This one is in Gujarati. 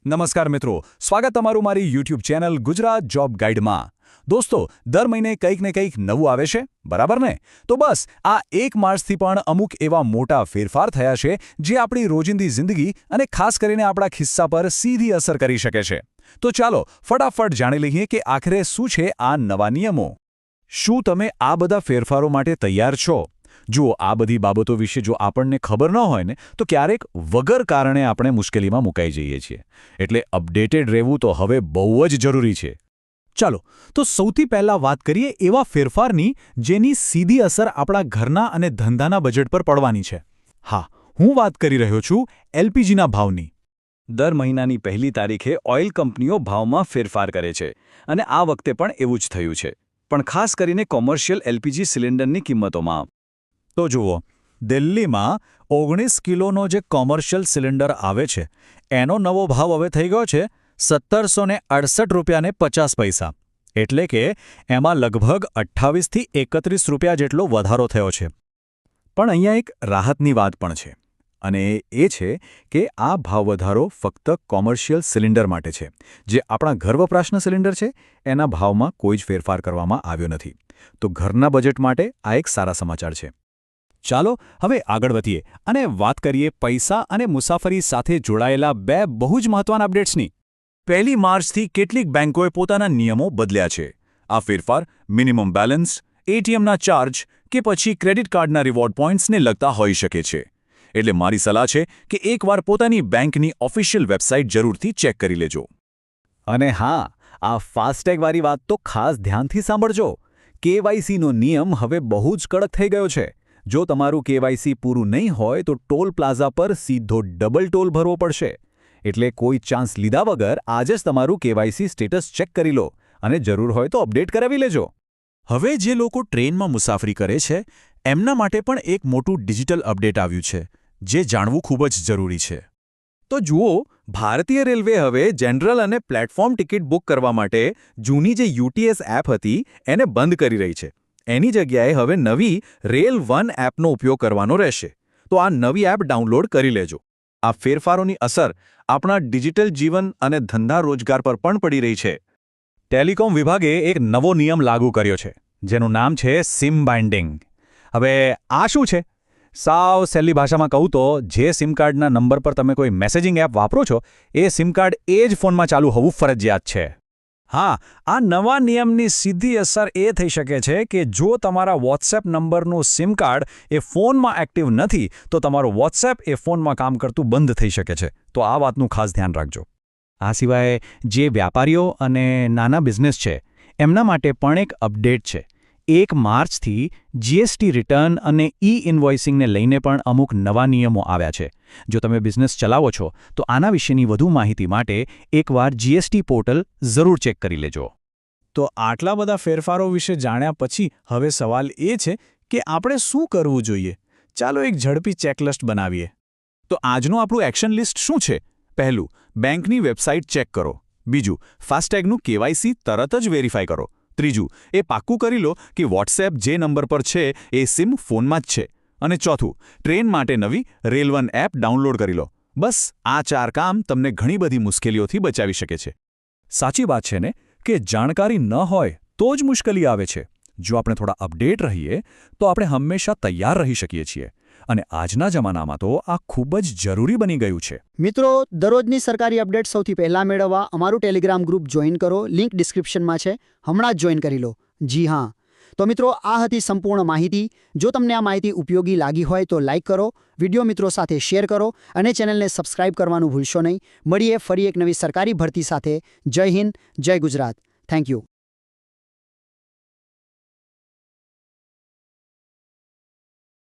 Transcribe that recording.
નમસ્કાર મિત્રો, સ્વાગત તમારું મારી યુટ્યુબ ચેનલ ગુજરાત જોબ ગાઈડમાં। દોસ્તો, દર મહિને કંઈક ને કંઈક નવું આવે છે, બરાબર ને? તો બસ આ 1 માર્ચથી પણ અમુક એવા મોટા ફેરફાર થયા છે જે આપણી રોજિંદી જિંદગી અને ખાસ કરીને આપણા ખિસ્સા પર સીધી અસર કરી શકે છે। તો ચાલો ફટાફટ જાણી લઈએ કે આખરે શું છે આ નવા નિયમો। શું તમે આ બધા ફેરફારો માટે તૈયાર છો? જુઓ, આ બધી બાબતો વિશે જો આપણને ખબર ન હોય ને તો ક્યારેક વગર કારણે આપણે મુશ્કેલીમાં મુકાઈ જઈએ છીએ। એટલે અપડેટેડ રહેવું તો હવે બહુ જ જરૂરી છે। ચાલો તો સૌથી પહેલા વાત કરીએ એવા ફેરફારની જેની સીધી અસર આપણા ઘરના અને ધંધાના બજેટ પર પડવાની છે। હા, હું વાત કરી રહ્યો છું એલપીજીના ભાવની। દર મહિનાની 1લી તારીખે ઓઇલ કંપનીઓ ભાવમાં ફેરફાર કરે છે અને આ વખતે પણ એવું જ થયું છે, પણ ખાસ કરીને કોમર્શિયલ એલપીજી સિલિન્ડરની કિંમતોમાં। તો જુઓ, દિલ્હીમાં 19 કિલોનો જે કોમર્શિયલ સિલિન્ડર આવે છે એનો નવો ભાવ હવે થઈ ગયો છે 1768 રૂપિયાને 50 પૈસા, એટલે કે એમાં લગભગ 28થી 31 રૂપિયા જેટલો વધારો થયો છે। પણ અહીંયા એક રાહતની વાત પણ છે, અને એ છે કે આ ભાવ વધારો ફક્ત કોમર્શિયલ સિલિન્ડર માટે છે। જે આપણા ઘર વપરાશના સિલિન્ડર છે એના ભાવમાં કોઈ જ ફેરફાર કરવામાં આવ્યો નથી। તો ઘરના બજેટ માટે આ એક સારા સમાચાર છે। ચાલો હવે આગળ વધીએ અને વાત કરીએ પૈસા અને મુસાફરી સાથે જોડાયેલા બે બહુ જ મહત્વના અપડેટ્સની। 1 માર્ચથી કેટલીક બેંકોએ પોતાના નિયમો બદલ્યા છે। આ ફેરફાર મિનિમમ બેલેન્સ, એટીએમના ચાર્જ કે પછી ક્રેડિટ કાર્ડના રિવોર્ડ પોઈન્ટ્સને લગતા હોઈ શકે છે। એટલે મારી સલાહ છે કે એકવાર પોતાની બેંકની ઓફિશિયલ વેબસાઇટ જરૂરથી ચેક કરી લેજો। અને હા, આ ફાસ્ટેગવાળી વાત તો ખાસ ધ્યાનથી સાંભળજો। કેવાયસીનો નિયમ હવે બહુ જ કડક થઈ ગયો છે। જો તમારું કેવાયસી પૂરું નહીં હોય તો ટોલ પ્લાઝા પર સીધો ડબલ ટોલ ભરવો પડશે। એટલે કોઈ ચાન્સ લીધા વગર આજે જ તમારું કેવાયસી સ્ટેટસ ચેક કરી લો અને જરૂર હોય તો અપડેટ કરાવી લેજો। હવે જે લોકો ટ્રેનમાં મુસાફરી કરે છે એમના માટે પણ એક મોટું ડિજિટલ અપડેટ આવ્યું છે, જે જાણવું ખૂબ જ જરૂરી છે। તો જુઓ, ભારતીય રેલવે હવે જનરલ અને પ્લેટફોર્મ ટિકિટ બુક કરવા માટે જૂની જે યુટીએસ એપ હતી એને બંધ કરી રહી છે। એની જગ્યાએ હવે નવી રેલ વન એપનો ઉપયોગ કરવાનો રહેશે। તો આ નવી એપ ડાઉનલોડ કરી લેજો। આ ફેરફારોની અસર આપણા ડિજિટલ જીવન અને ધંધા રોજગાર પર પણ પડી રહી છે। ટેલિકોમ વિભાગે એક નવો નિયમ લાગુ કર્યો છે જેનું નામ છે સિમ બાઇન્ડિંગ। હવે આ શું છે? સાવ સહેલી ભાષામાં કહું તો જે સિમ કાર્ડના નંબર પર તમે કોઈ મેસેજિંગ એપ વાપરો છો એ સિમ કાર્ડ એ જ ફોનમાં ચાલુ હોવું ફરજિયાત છે। હા, આ નવા નિયમની સીધી અસર એ થઈ શકે છે કે જો તમારા વોટ્સએપ નંબરનું સિમ કાર્ડ એ ફોનમાં એક્ટિવ નથી તો તમારો વોટ્સએપ એ ફોનમાં કામ કરતું બંધ થઈ શકે છે। તો આ વાતનું ખાસ ધ્યાન રાખજો। આ સિવાય જે વ્યાપારીઓ અને નાના બિઝનેસ છે એમના માટે પણ એક અપડેટ છે। 1 માર્ચથી જીએસટી રિટર્ન અને ઇન્વોઇસિંગને લઈને પણ અમુક નવા નિયમો આવ્યા છે। જો તમે બિઝનેસ ચલાવો છો તો આના વિશેની વધુ માહિતી માટે એકવાર જીએસટી પોર્ટલ જરૂર ચેક કરી લેજો। તો આટલા બધા ફેરફારો વિશે જાણ્યા પછી હવે સવાલ એ છે કે આપણે શું કરવું જોઈએ? ચાલો એક ઝડપી ચેકલિસ્ટ બનાવીએ। તો આજનું આપણું એક્શન લિસ્ટ શું છે? પહેલું, બેંકની વેબસાઇટ ચેક કરો। બીજું, ફાસ્ટેગનું કેવાયસી તરત જ વેરીફાઈ કરો। ત્રીજું, એ પાક્કું કરી લો કે વોટ્સએપ જે નંબર પર છે એ સિમ ફોનમાં જ છે। અને ચોથું, ટ્રેન માટે નવી રેલવન એપ ડાઉનલોડ કરી લો। બસ આ 4 કામ તમને ઘણી બધી મુશ્કેલીઓથી બચાવી શકે છે। સાચી વાત છે ને કે જાણકારી ન હોય તો જ મુશ્કેલી આવે છે। જો આપણે થોડા અપડેટ રહીએ તો આપણે હંમેશા તૈયાર રહી શકીએ છીએ, અને આજના જમાનામાં તો આ ખૂબ જ જરૂરી બની ગયું છે। મિત્રો, દરરોજની સરકારી અપડેટ સૌથી પહેલા મેળવવા અમારું ટેલિગ્રામ ગ્રુપ જોઈન કરો। લિંક ડિસ્ક્રિપ્શનમાં છે, હમણાં જ જોઈન કરી લો। જી હા, તો મિત્રો, આ હતી સંપૂર્ણ માહિતી। જો તમને આ માહિતી ઉપયોગી લાગી હોય તો લાઇક કરો, વિડીયો મિત્રો સાથે શેર કરો અને ચેનલને સબસ્ક્રાઇબ કરવાનું ભૂલશો નહીં। મળીએ ફરી એક નવી સરકારી ભરતી સાથે। જય હિન્દ, જય ગુજરાત। Thank you.